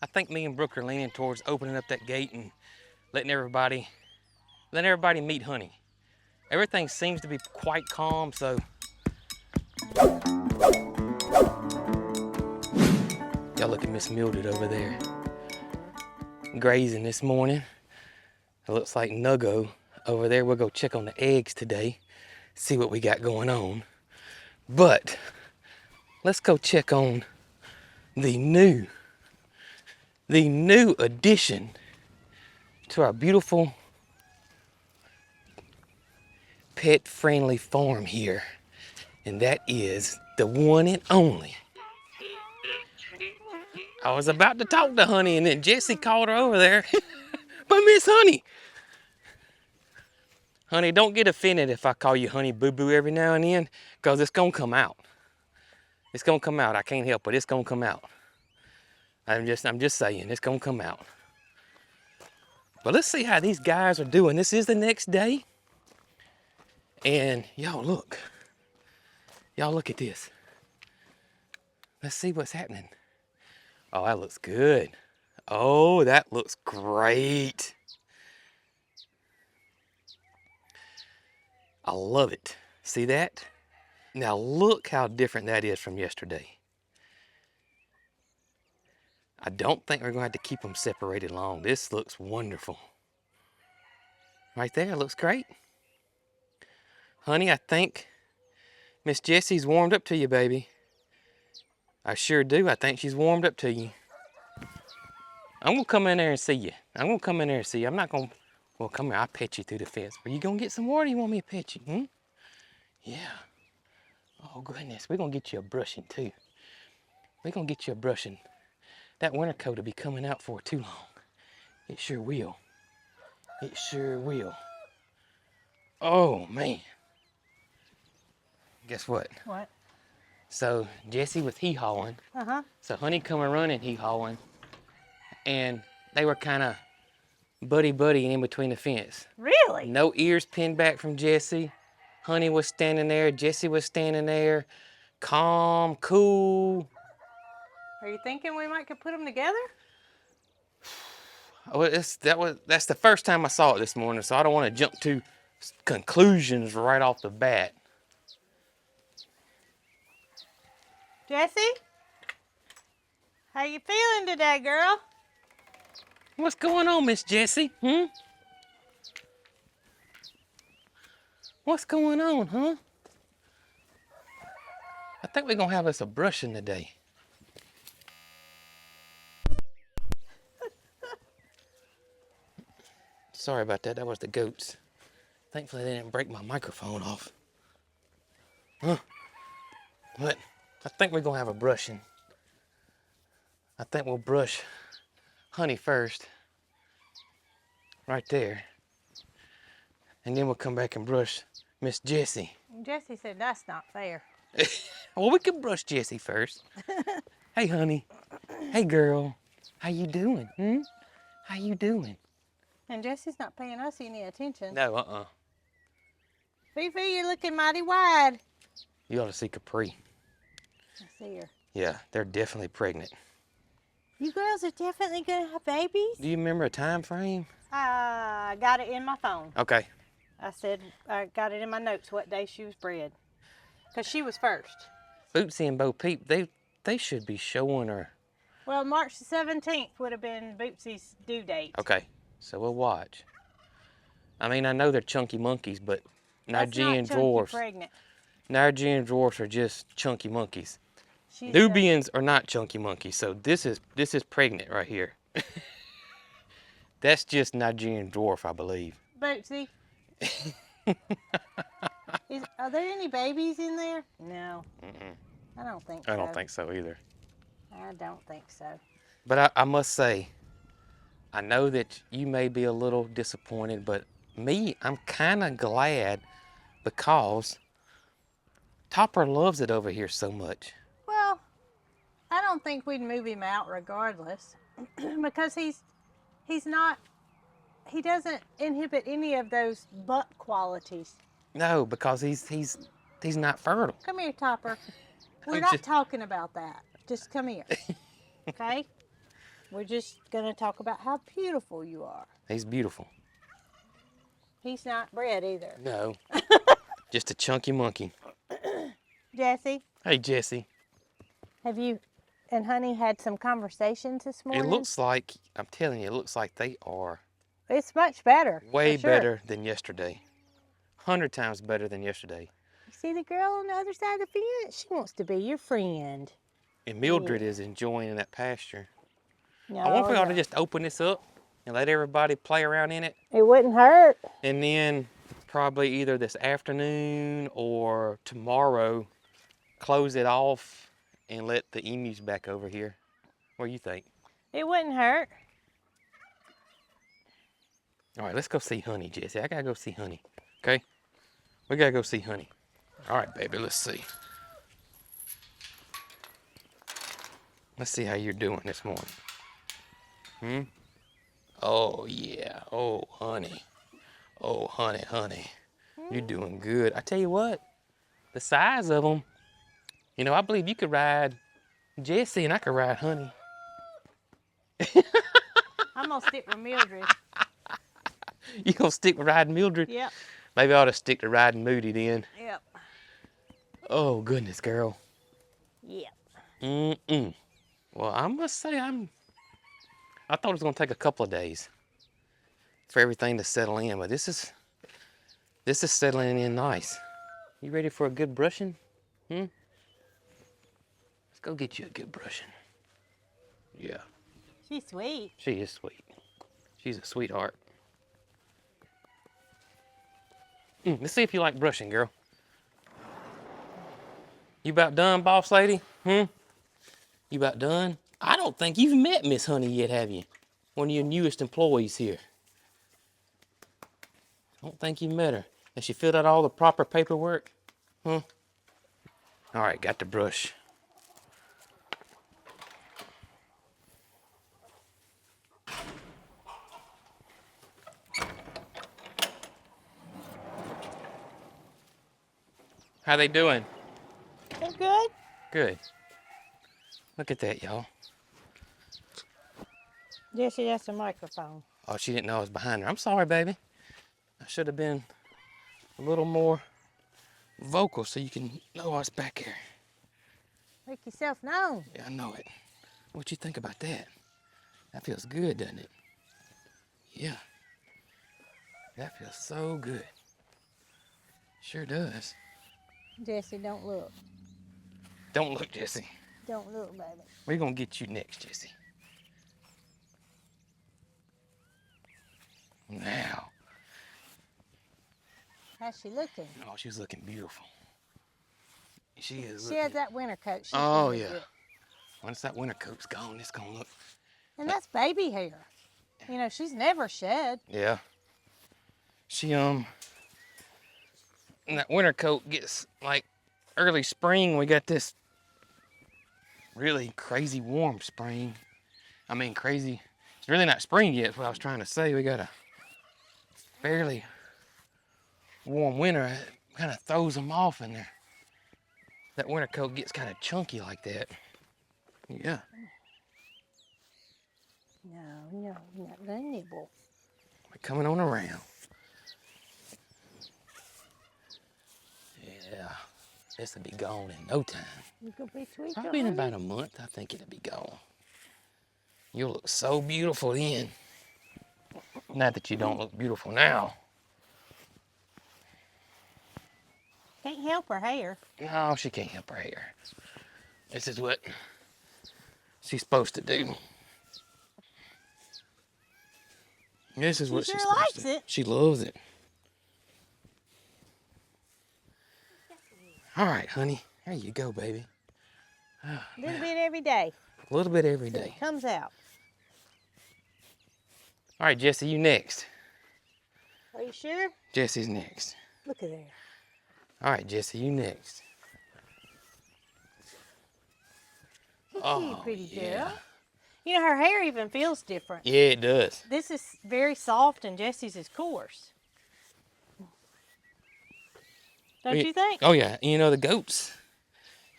I think me and Brooke are leaning towards opening up that gate and letting everybody meet Honey. Everything seems to be quite calm, so. Y'all look at Miss Mildred over there, grazing this morning. It looks like Nuggo over there. We'll go check on the eggs today, see what we got going on. But let's go check on the new addition to our beautiful pet-friendly farm here. And that is the one and only. I was about to talk to Honey and then Jessie called her over there. But Miss Honey. Honey, don't get offended if I call you Honey Boo Boo every now and then, because it's gonna come out. It's gonna come out. I can't help it. It's gonna come out. I'm just saying, it's gonna come out. But let's see how these guys are doing. This is the next day. And y'all look. Y'all look at this. Let's see what's happening. Oh, that looks good. Oh, that looks great. I love it. See that? Now look how different that is from yesterday. I don't think we're going to have to keep them separated long. This looks wonderful. Right there, looks great. Honey, I think Miss Jessie's warmed up to you, baby. I sure do. I think she's warmed up to you. I'm going to come in there and see you. I'm going to come in there and see you. I'm not going to... Well, come here. I'll pet you through the fence. Are you going to get some water or you want me to pet you? Yeah. Oh, goodness. We're going to get you a brushing, too. We're going to get you a brushing. That winter coat will be coming out for too long. It sure will. It sure will. Oh, man. Guess what? What? So, Jessie was hee-hawing. Uh-huh. So, Honey come and running hee-hawing. And they were kind of buddy-buddy in between the fence. Really? No ears pinned back from Jessie. Honey was standing there. Jessie was standing there. Calm, cool. Are you thinking we might could put them together? Oh, that's the first time I saw it this morning, so I don't want to jump to conclusions right off the bat. Jessie? How you feeling today, girl? What's going on, Miss Jessie? What's going on, huh? I think we're gonna have us a brushing today. Sorry about that. That was the goats. Thankfully, they didn't break my microphone off. But I think we're gonna have a brushing. I think we'll brush Honey first. Right there. And then we'll come back and brush Miss Jessie. Jessie said that's not fair. Well, we can brush Jessie first. Hey, Honey. Hey, girl. How you doing? How you doing? And Jessie's not paying us any attention. No, Fifi, you're looking mighty wide. You ought to see Capri. I see her. Yeah, they're definitely pregnant. You girls are definitely gonna have babies? Do you remember a time frame? I got it in my phone. Okay. I got it in my notes what day she was bred. Because she was first. Bootsy and Bo Peep, they should be showing her. Well, March the 17th would have been Bootsy's due date. Okay, so we'll watch. I mean, I know they're chunky monkeys, but Nigerian dwarfs. Pregnant. Nigerian dwarfs are just chunky monkeys. She's Nubians are not chunky monkeys, so this is pregnant right here. That's just Nigerian dwarf, I believe. Bootsy. Are there any babies in there? No. I don't think so. I don't think so either. I don't think so. But I must say, I know that you may be a little disappointed, but me, I'm kind of glad because Topper loves it over here so much. Well, I don't think we'd move him out regardless because he doesn't inhibit any of those butt qualities. No, because he's not fertile. Come here, Topper. We're not talking about that. Just come here. Okay? We're just going to talk about how beautiful you are. He's beautiful. He's not bred either. No. Just a chunky monkey. Jessie, Hey, Jessie. have you and Honey had some conversations this morning? It looks like, I'm telling you, it looks like they are It's much better. way for sure. better than yesterday. 100 times better than yesterday. You see the girl on the other side of the fence? She wants to be your friend. And Mildred is enjoying that pasture. No, I wonder if we ought to no. just open this up and let everybody play around in it. It wouldn't hurt. And then probably either this afternoon or tomorrow, close it off and let the emus back over here. What do you think? It wouldn't hurt. All right, let's go see Honey, Jessie. I gotta go see Honey, okay? We gotta go see Honey. All right, baby, let's see. Let's see how you're doing this morning. Oh, yeah. Oh, honey. Oh, honey, honey. You're doing good. I tell you what, the size of them, you know, I believe you could ride Jessie and I could ride Honey. I'm going to stick with Mildred. You gonna stick with riding Mildred? Yep. Maybe I ought to stick to riding Moody then. Yep. Oh, goodness, girl. Yep. Well, I must say I thought it was gonna take a couple of days for everything to settle in, but this is settling in nice. You ready for a good brushing? Let's go get you a good brushing. Yeah, She's sweet. she is sweet. She's a sweetheart. Let's see if you like brushing, girl. You about done, boss lady? You about done? I don't think you've met Miss Honey yet, have you? One of your newest employees here. I don't think you met her. Has she filled out all the proper paperwork? All right, got the brush. How they doing? They're good. Good. Look at that, y'all. Jessie, that's a microphone. Oh, she didn't know I was behind her. I'm sorry, baby. I should have been a little more vocal so you can know I was back here. Make yourself known. Yeah, I know it. What you think about that? That feels good, doesn't it? Yeah. That feels so good. Sure does. Jessie, don't look. Don't look, Jessie. Don't look, baby. We're gonna get you next, Jessie. Now. How's she looking? Oh, she's looking beautiful. She is She looking. has that winter coat. She's Oh, gonna yeah. look good. Once that winter coat's gone, it's gonna look. And that's baby hair. You know, she's never shed. Yeah. She, and that winter coat gets, like, early spring, we got this really crazy warm spring. I mean, crazy. It's really not spring yet, is what I was trying to say. We got a fairly warm winter. It kind of throws them off in there. That winter coat gets kind of chunky like that. Yeah. No, you're not gonna nibble. We're coming on around. Yeah. This will be gone in no time. You gonna be sweet. Probably in about a month, I think it'll be gone. You'll look so beautiful then. Not that you don't look beautiful now. Can't help her hair. No, she can't help her hair. This is what she's supposed to do. This is what She she's sure supposed likes to do. it. She loves it. All right, honey. There you go, baby. A little bit every day. A little bit every till day. It comes out. All right, Jessie, you next. Are you sure? Jessie's next. Look at there. All right, Jessie, you next. Look at you, Oh, pretty girl. yeah. You know, her hair even feels different. Yeah, it does. This is very soft and Jessie's is coarse. Don't you think? Oh, yeah. You know, the goats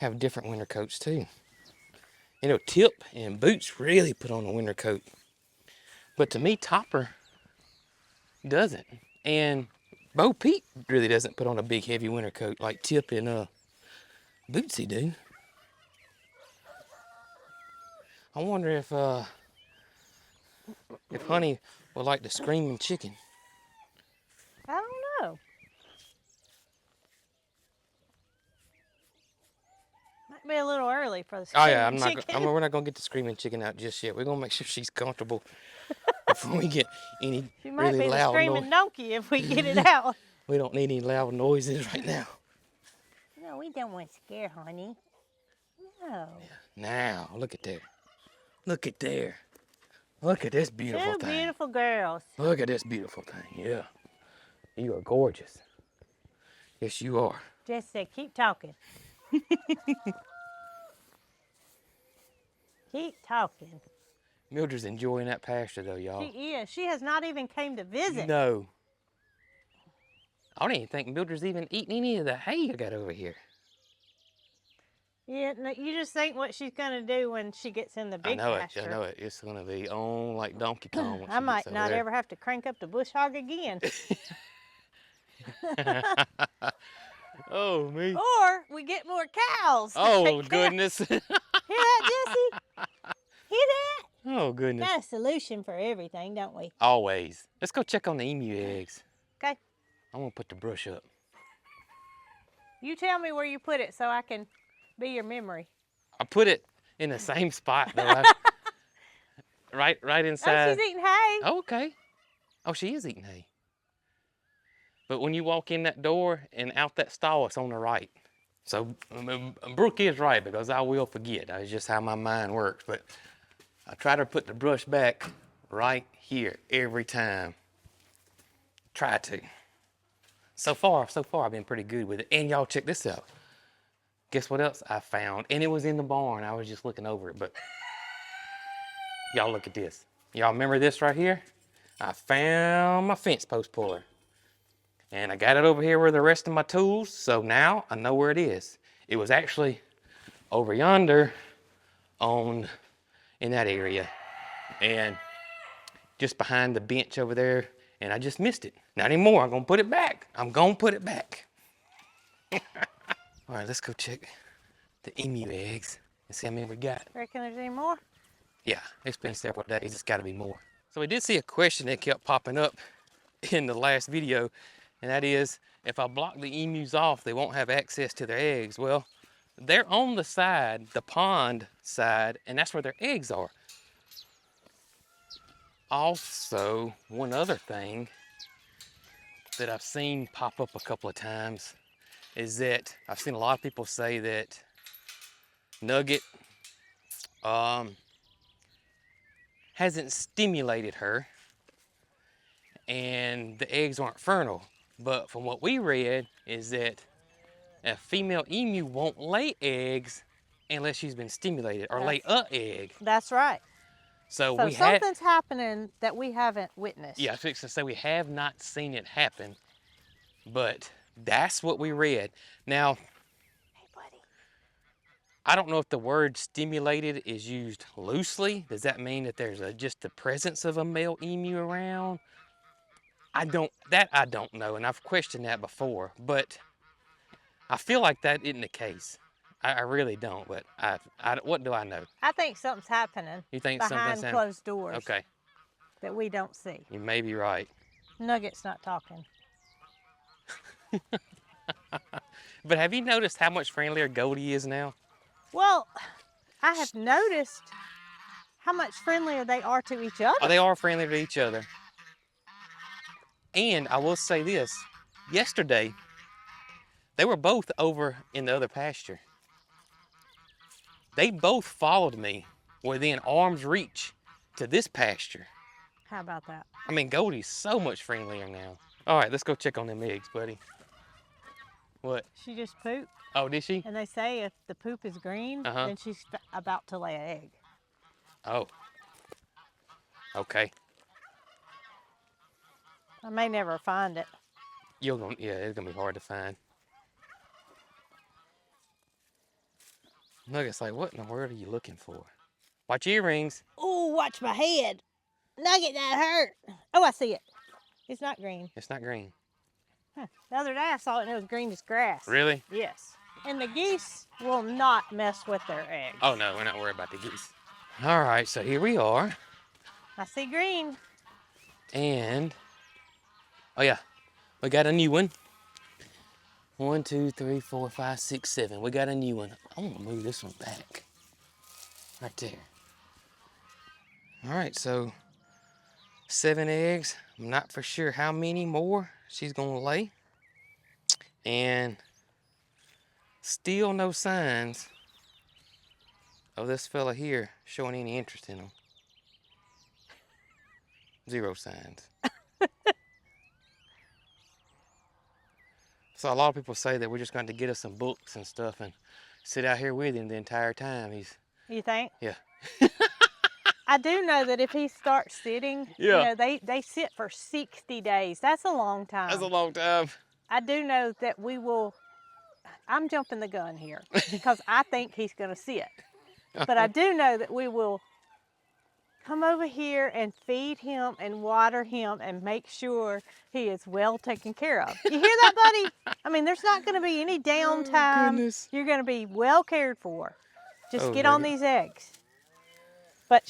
have different winter coats, too. You know, Tip and Boots really put on a winter coat. But to me, Topper doesn't. And Bo Peep really doesn't put on a big heavy winter coat like Tip and Bootsy do. I wonder if Honey would like the screaming chicken. I don't know. Might be a little early for the Oh screaming yeah, chicken. we're not gonna get the screaming chicken out just yet. We're gonna make sure she's comfortable before we get any She might really be the loud screaming noise. donkey if we get it out. We don't need any loud noises right now. No, we don't want to scare Honey. No. Now, look at there. Look at there. Look at this beautiful Two thing. beautiful girls. Look at this beautiful thing. Yeah. You are gorgeous. Yes, you are. Jess said, keep talking. Keep talking. Mildred's enjoying that pasture though, y'all. She is. She has not even came to visit. No. I don't even think Mildred's even eating any of the hay I got over here. Yeah, no, you just think what she's going to do when she gets in the big pasture. I know it. It's going to be on like Donkey Kong. When I might not ever have to crank up the bush hog again. Oh, me. Or we get more cows. Oh, goodness. Hear that, Jessie? Hear that? Oh, goodness. Got a solution for everything, don't we? Always. Let's go check on the emu eggs. Okay. I'm going to put the brush up. You tell me where you put it so I can be your memory. I put it in the same spot, though. right inside. Oh, she's eating hay. Oh, okay. Oh, she is eating hay. But when you walk in that door and out that stall, it's on the right. So Brooke is right because I will forget. That's just how my mind works. But I try to put the brush back right here every time. Try to. So far, I've been pretty good with it. And y'all check this out. Guess what else I found? And it was in the barn. I was just looking over it, but y'all look at this. Y'all remember this right here? I found my fence post puller. And I got it over here with the rest of my tools, so now I know where it is. It was actually over yonder in that area. And just behind the bench over there, and I just missed it. Not anymore, I'm gonna put it back. I'm gonna put it back. All right, let's go check the emu eggs and see how many we got. Reckon there's any more? Yeah, it's been several days, it's gotta be more. So we did see a question that kept popping up in the last video, and that is, if I block the emus off, they won't have access to their eggs. Well, they're on the side, the pond side, and that's where their eggs are. Also, one other thing that I've seen pop up a couple of times is that I've seen a lot of people say that Nugget hasn't stimulated her and the eggs aren't fertile. But from what we read is that a female emu won't lay eggs unless she's been stimulated or lay an egg. That's right. So something's happening that we haven't witnessed. Yeah, I was fixing to say we have not seen it happen, but that's what we read. Now, Hey, buddy. I don't know if the word stimulated is used loosely. Does that mean that there's just the presence of a male emu around? I don't know, and I've questioned that before, but I feel like that isn't the case. I really don't, but what do I know? I think something's happening. You think behind something's happening? closed doors. Okay. That we don't see. You may be right. Nugget's not talking. But have you noticed how much friendlier Goldie is now? Well, I have noticed how much friendlier they are to each other. Oh, they are friendlier to each other. And I will say this, yesterday, they were both over in the other pasture. They both followed me within arm's reach to this pasture. How about that? I mean, Goldie's so much friendlier now. All right, let's go check on them eggs, buddy. What? She just pooped. Oh, did she? And they say if the poop is green, then she's about to lay an egg. Oh. Okay. I may never find it. Yeah, it's gonna be hard to find. Nugget's like, what in the world are you looking for? Watch your earrings. Oh, watch my head. Nugget, that hurt. Oh, I see it. It's not green. It's not green. Huh. The other day I saw it and it was green as grass. Really? Yes. And the geese will not mess with their eggs. Oh no, we're not worried about the geese. All right, so here we are. I see green. And, oh yeah, we got a new one. 1, 2, 3, 4, 5, 6, 7. We got a new one. I want to move this one back. Right there. All right, so 7 eggs. I'm not for sure how many more she's gonna lay. And still no signs of this fella here showing any interest in them. 0 signs. So a lot of people say that we're just going to get us some books and stuff and sit out here with him the entire time. You think? Yeah. I do know that if he starts sitting, Yeah. you know, they sit for 60 days. That's a long time. That's a long time. I do know that we will, I'm jumping the gun here because I think he's going to sit. But I do know that we will come over here and feed him and water him and make sure he is well taken care of. You hear that, buddy? I mean, there's not going to be any downtime. Goodness. You're going to be well cared for. Just Oh, get on Megan. these eggs. But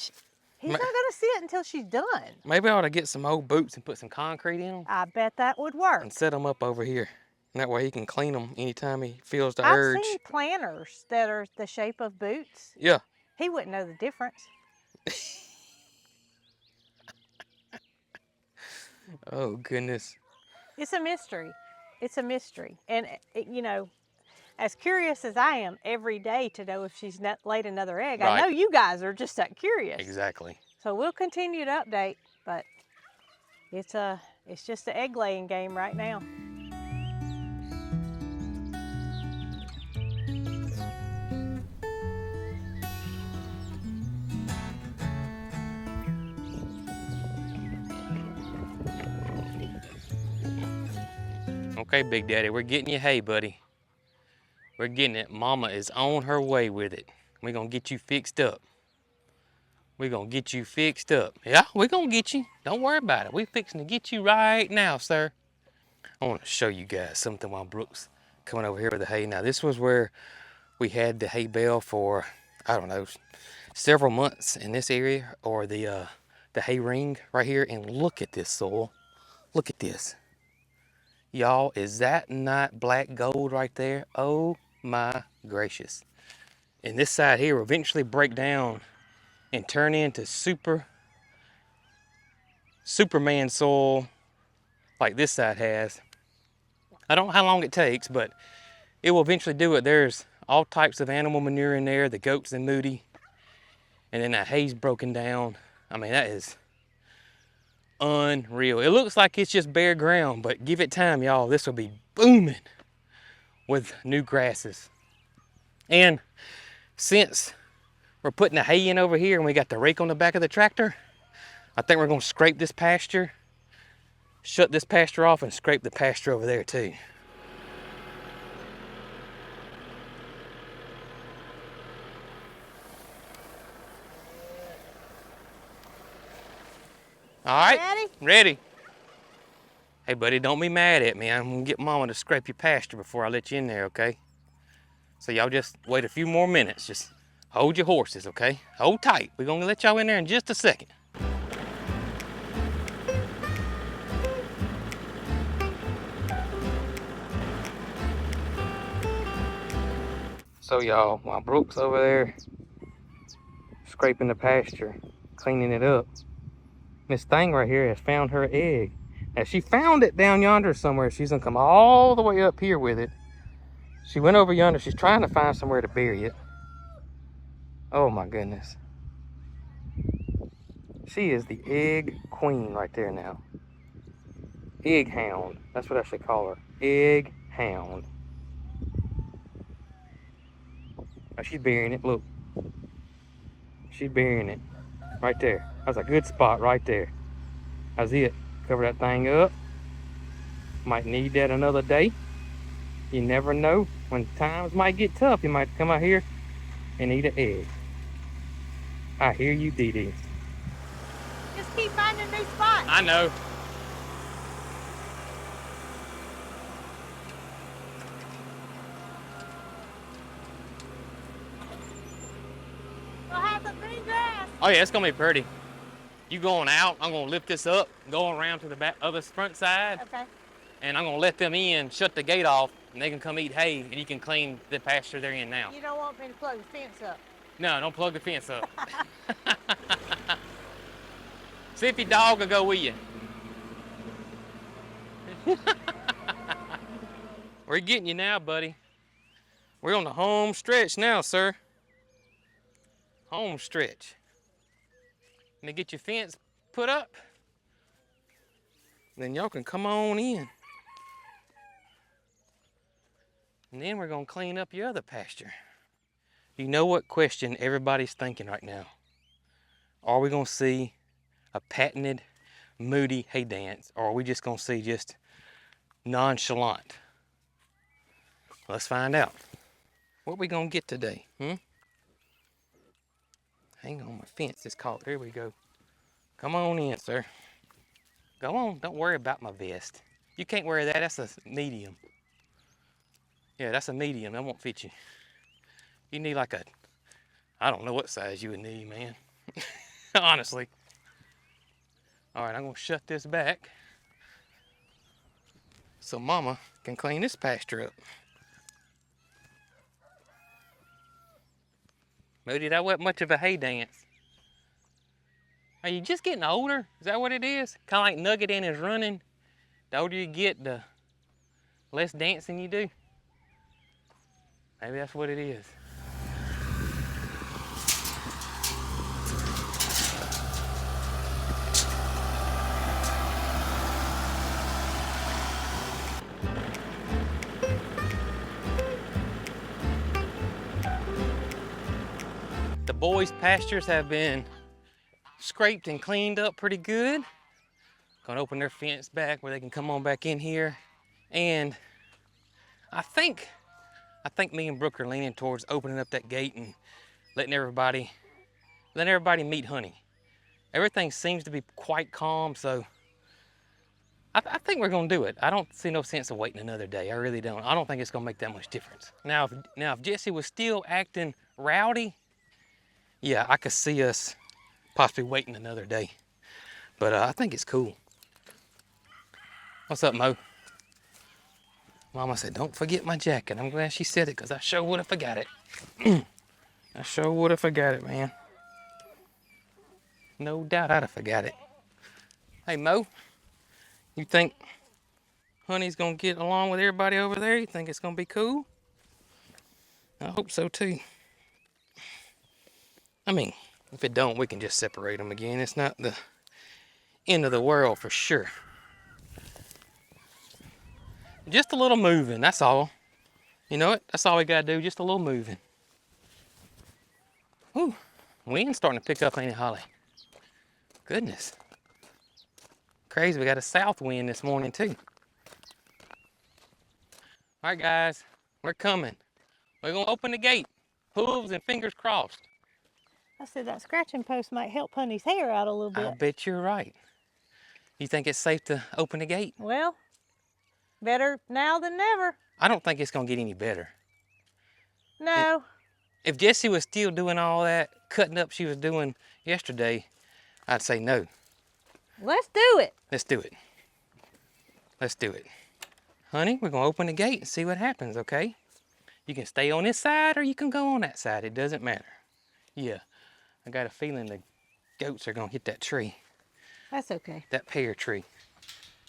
he's Ma- not going to sit until she's done. Maybe I ought to get some old boots and put some concrete in them I bet that would work. and set them up over here. And that way he can clean them anytime he feels the I've urge. seen planters that are the shape of boots. Yeah. He wouldn't know the difference. Oh, goodness. It's a mystery. It's a mystery. And, you know, as curious as I am every day to know if she's laid another egg, I Right. know you guys are just that curious. Exactly. So we'll continue to update, but it's just an egg laying game right now. Okay, Big Daddy, we're getting you hay, buddy. We're getting it. Mama is on her way with it. We're going to get you fixed up. We're going to get you fixed up. Yeah, we're going to get you. Don't worry about it. We're fixing to get you right now, sir. I want to show you guys something while Brooke's coming over here with the hay. Now, this was where we had the hay bale for, I don't know, several months in this area, or the hay ring right here. And look at this soil. Look at this. Y'all, is that not black gold right there? Oh my gracious. And this side here will eventually break down and turn into Superman soil like this side has. I don't know how long it takes, but it will eventually do it. There's all types of animal manure in there, the goats and moody. And then that hay's broken down. I mean, that is unreal. It looks like it's just bare ground, but give it time, y'all. This will be booming with new grasses. And since we're putting the hay in over here and we got the rake on the back of the tractor, I think we're going to scrape this pasture, shut this pasture off, and scrape the pasture over there too. All right, ready? Hey, buddy, don't be mad at me. I'm gonna get Mama to scrape your pasture before I let you in there, okay? So y'all just wait a few more minutes. Just hold your horses, okay? Hold tight. We're gonna let y'all in there in just a second. So y'all, while Brooke's over there scraping the pasture, cleaning it up, Miss Thing right here has found her egg. Now she found it down yonder somewhere. She's gonna come all the way up here with it. She went over yonder. She's trying to find somewhere to bury it. Oh my goodness. She is the egg queen right there now. Egg hound. That's what I should call her. Egg hound. Oh, she's burying it. Look. She's burying it. Right there. That's a good spot right there. That's it. Cover that thing up. Might need that another day. You never know. When times might get tough, you might come out here and eat an egg. I hear you, Dee Dee. Just keep finding new spots. I know. We'll have some green grass. Oh yeah, it's gonna be pretty. You going out, I'm gonna lift this up, go around to the back other front side, Okay. and I'm gonna let them in, shut the gate off, and they can come eat hay, and you can clean the pasture they're in now. You don't want me to plug the fence up. No, don't plug the fence up. See if your dog will go with you. We're getting you now, buddy. We're on the home stretch now, sir. Home stretch. Let me get your fence put up. Then y'all can come on in. And then we're gonna clean up your other pasture. You know what question everybody's thinking right now? Are we gonna see a patented, moody hay dance, or are we just gonna see just nonchalant? Let's find out. What we gonna get today? Hang on, my fence is caught. There we go. Come on in, sir. Go on, don't worry about my vest. You can't wear that, that's a medium. Yeah, that's a medium, that won't fit you. You need like a, I don't know what size you would need, man. Honestly. All right, I'm gonna shut this back so Mama can clean this pasture up. Moody, that wasn't much of a hay dance. Are you just getting older? Is that what it is? Kind of like Nugget in his running. The older you get, the less dancing you do. Maybe that's what it is. The boys' pastures have been scraped and cleaned up pretty good. Gonna open their fence back where they can come on back in here. And I think me and Brooke are leaning towards opening up that gate and letting everybody meet Honey. Everything seems to be quite calm, so I think we're gonna do it. I don't see no sense of waiting another day. I really don't. I don't think it's gonna make that much difference. Now, if Jessie was still acting rowdy, yeah, I could see us possibly waiting another day. But I think it's cool. What's up, Mo? Mama said, don't forget my jacket. I'm glad she said it because I sure would have forgot it. I sure would have forgot it, man. No doubt I'd have forgot it. Hey, Mo, you think Honey's gonna get along with everybody over there? You think it's gonna be cool? I hope so too. I mean, if it don't, we can just separate them again. It's not the end of the world for sure. Just a little moving, that's all. You know what? That's all we gotta do, just a little moving. Ooh, wind's starting to pick up, ain't it, Holly? Goodness. Crazy, we got a south wind this morning too. All right, guys, we're coming. We're gonna open the gate. Hooves and fingers crossed. I said that scratching post might help Honey's hair out a little bit. I bet you're right. You think it's safe to open the gate? Well, better now than never. I don't think it's gonna get any better. No. If Jessie was still doing all that cutting up she was doing yesterday, I'd say no. Let's do it. Let's do it. Let's do it. Honey, we're gonna open the gate and see what happens, okay? You can stay on this side or you can go on that side. It doesn't matter. Yeah, I got a feeling the goats are gonna hit that tree. That's okay. That pear tree.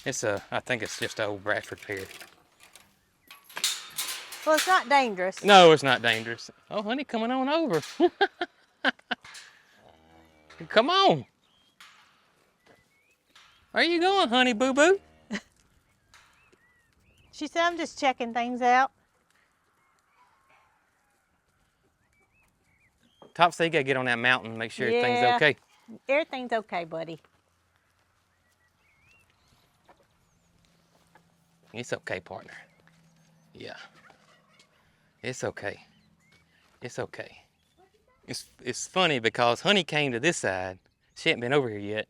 I think it's just an old Bradford pear. Well, it's not dangerous. No, it's not dangerous. Oh, Honey, coming on over. Come on. Where you going, Honey Boo Boo? She said, I'm just checking things out. Top say you gotta get on that mountain and make sure everything's okay. Everything's okay, buddy. It's okay, partner. Yeah. It's okay. It's okay. It's funny because Honey came to this side. She hadn't been over here yet.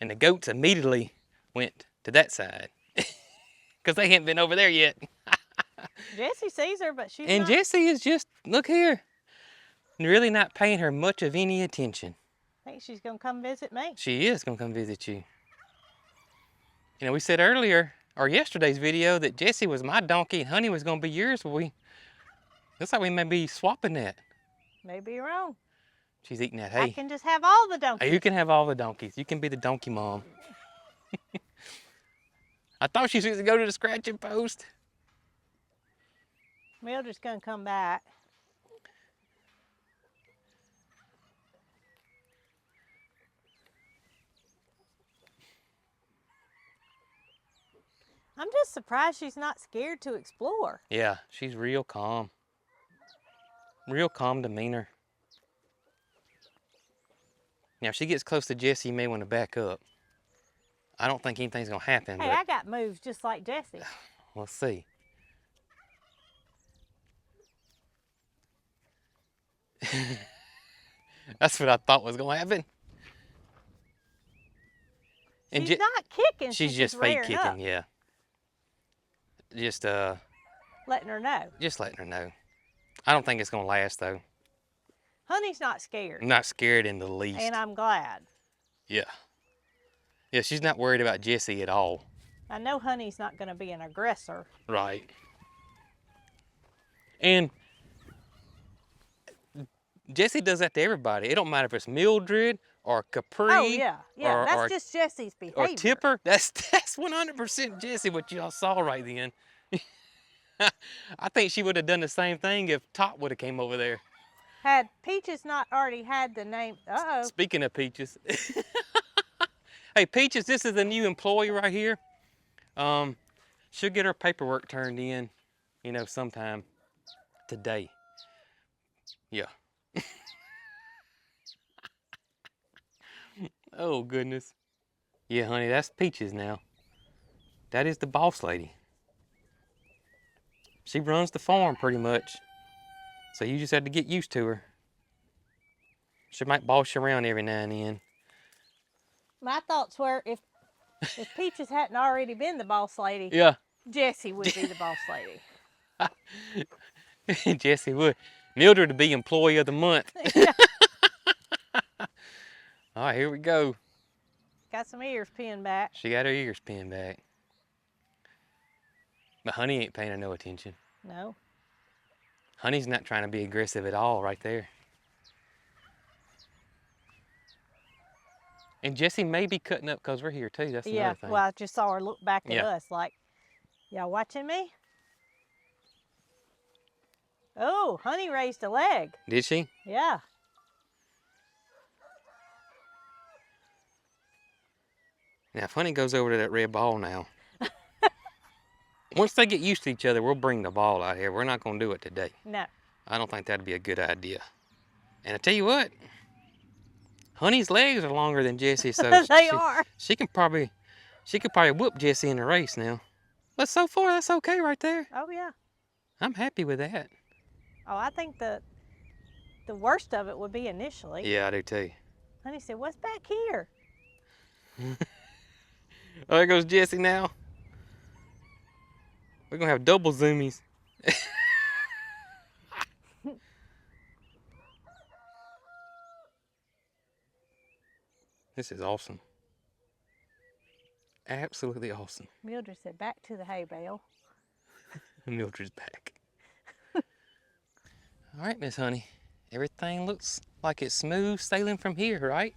And the goats immediately went to that side. Because they hadn't been over there yet. Jessie sees her, but she's And not. Jessie is just, look here, really not paying her much of any attention. I think she's gonna come visit me. She is gonna come visit you. You know, we said earlier, or yesterday's video, that Jessie was my donkey and Honey was gonna be yours. Well, looks like we may be swapping that. Maybe you're wrong. She's eating that I hay. can just have all the donkeys. You can have all the donkeys. You can be the donkey mom. I thought she was going to go to the scratching post. Mildred's gonna come back. I'm just surprised she's not scared to explore. Yeah, she's real calm. Real calm demeanor. Now, if she gets close to Jessie, you may want to back up. I don't think anything's going to happen. Hey, but I got moves just like Jessie. let's see. That's what I thought was going to happen. And She's not kicking. she's just fake rearing kicking, up, yeah. Just letting her know. just letting her know. I don't think it's going to last, though. Honey's not scared, I'm not scared in the least. and I'm glad. Yeah. Yeah, she's not worried about Jessie at all. I know Honey's not going to be an aggressor. Right. And Jessie does that to everybody. It don't matter if it's Mildred or Capri. Oh yeah, yeah. That's or, just Jessie's behavior. or Tipper. That's 100% Jessie, what y'all saw right then. I think she would have done the same thing if Top would have came over there. Had Peaches not already had the name? Uh-oh. Speaking of Peaches. Hey, Peaches, this is a new employee right here. She'll get her paperwork turned in, you know, sometime today. Yeah. Oh, goodness. Yeah, honey, that's Peaches now. That is the boss lady. She runs the farm pretty much. So you just have to get used to her. She might boss you around every now and then. My thoughts were if Peaches hadn't already been the boss lady, Yeah. Jessie would be the boss lady. Jessie would. Mildred to be employee of the month. Yeah. All right, here we go. Got some ears pinned back. She got her ears pinned back. But Honey ain't paying her no attention. No. Honey's not trying to be aggressive at all right there. And Jessie may be cutting up because we're here too. That's Yeah, another thing. well, I just saw her look back at Yeah. us like, y'all watching me? Oh, Honey raised a leg. Did she? Yeah. Now, if Honey goes over to that red ball now, once they get used to each other, we'll bring the ball out here. We're not going to do it today. No. I don't think that'd be a good idea. And I tell you what, Honey's legs are longer than Jessie, so They are. She could probably whoop Jessie in the race now. But so far, that's okay right there. Oh yeah. I'm happy with that. Oh, I think the worst of it would be initially. Yeah, I do too. Honey said, "What's back here?" Oh, there goes Jessie now. We're gonna have double zoomies. This is awesome. Absolutely awesome. Mildred said, "Back to the hay bale." Mildred's back. All right, Miss Honey. Everything looks like it's smooth sailing from here, right?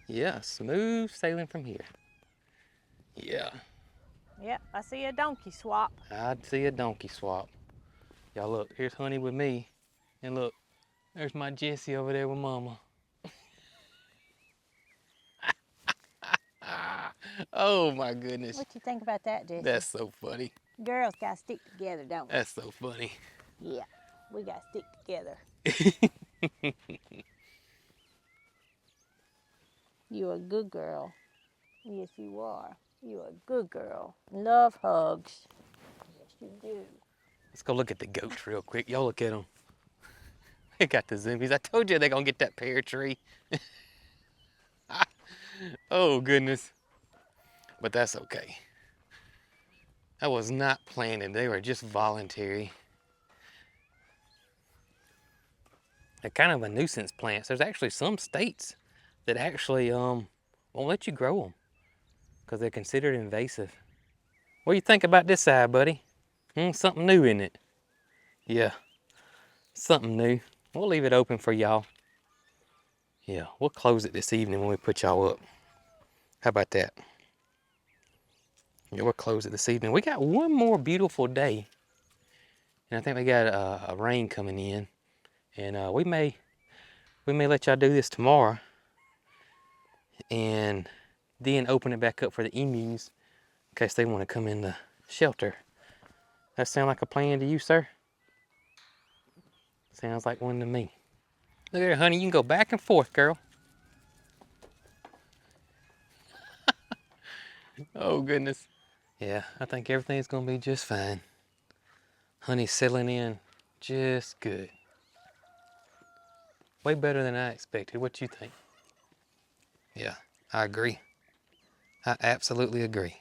Yeah, smooth sailing from here. Yeah. Yep, I see a donkey swap. I'd see a donkey swap. Y'all look, here's Honey with me. And look, there's my Jessie over there with Mama. Oh my goodness. What you think about that, Jessie? That's so funny. Girls gotta stick together, don't we? That's so funny. Yeah, we gotta stick together. You a good girl. Yes, you are. You a good girl. Love hugs. Yes, you do. Let's go look at the goats real quick. Y'all look at them. It got the zoomies. I told you they're gonna get that pear tree. Oh goodness. But that's okay. That was not planted. They were just voluntary. They're kind of a nuisance plants. There's actually some states that actually won't let you grow them because they're considered invasive. What do you think about this side, buddy? Something new in it. Yeah, something new. We'll leave it open for y'all. Yeah, we'll close it this evening when we put y'all up. How about that? Yeah, we'll close it this evening. We got one more beautiful day. And I think we got a rain coming in. And we may let y'all do this tomorrow. And then open it back up for the emus in case they want to come in the shelter. That sound like a plan to you, sir? Sounds like one to me. Look at her, honey. You can go back and forth, girl. Oh, goodness. Yeah, I think everything's going to be just fine. Honey's settling in just good. Way better than I expected. What you think? Yeah, I agree. I absolutely agree.